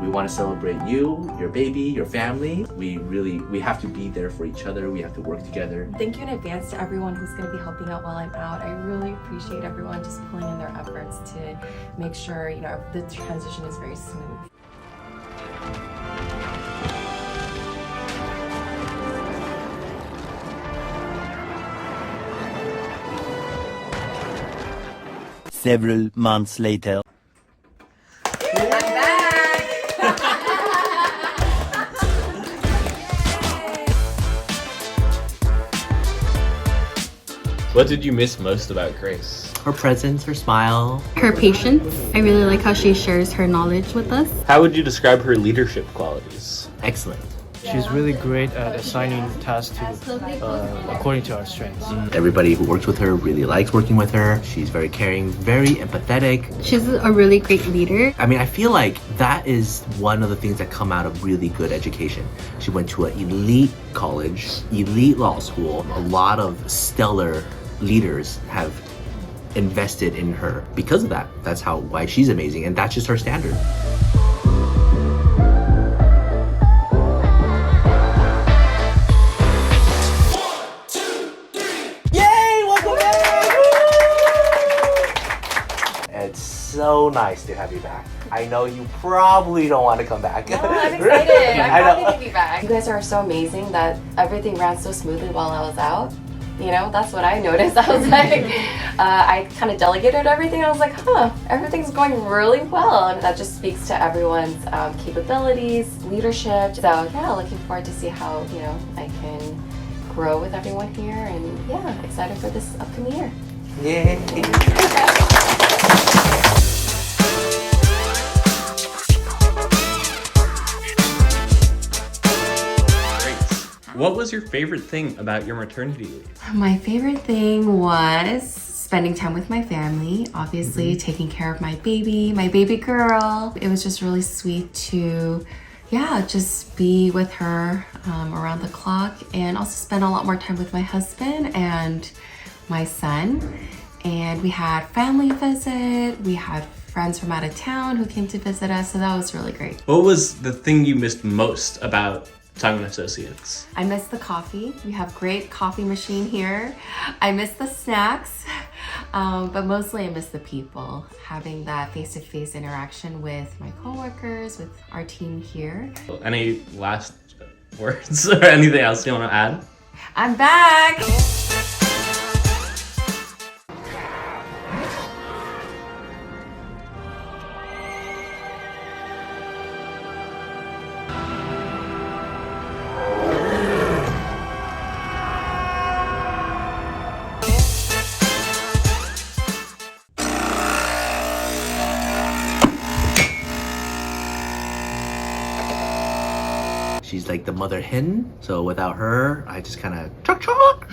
We want to celebrate you, your baby, your family. We have to be there for each other. We have to work together. Thank you in advance to everyone who's going to be helping out while I'm out. I really appreciate everyone just pulling in their efforts to make sure, you know, the transition is very smooth. Several months later. I'm back! What did you miss most about Grace? Her presence, her smile. Her patience. I really like how she shares her knowledge with us. How would you describe her leadership qualities? Excellent. She's really great at assigning tasks to according to our strengths. Everybody who works with her really likes working with her. She's very caring, very empathetic. She's a really great leader. I mean, I feel like that is one of the things that come out of really good education. She went to an elite college, elite law school. A lot of stellar leaders have invested in her because of that. That's why she's amazing, and that's just her standard. It's so nice to have you back. I know you probably don't want to come back. No, I'm excited. I'm I know. happy to be back. You guys are so amazing that everything ran so smoothly while I was out. You know, that's what I noticed. I was like, I kind of delegated everything. I was like, everything's going really well. And that just speaks to everyone's capabilities, leadership. So yeah, looking forward to see how, you know, I can grow with everyone here. And yeah, excited for this upcoming year. Yay. What was your favorite thing about your maternity leave? My favorite thing was spending time with my family, obviously taking care of my baby girl. It was just really sweet to, yeah, just be with her around the clock, and also spend a lot more time with my husband and my son. And we had family visit, we had friends from out of town who came to visit us, so that was really great. What was the thing you missed most about Tsang and Associates? I miss the coffee. We have great coffee machine here. I miss the snacks, but mostly I miss the people. Having that face-to-face interaction with my coworkers, with our team here. Any last words or anything else you want to add? I'm back! She's like the mother hen, so without her, I just kind of chok chok.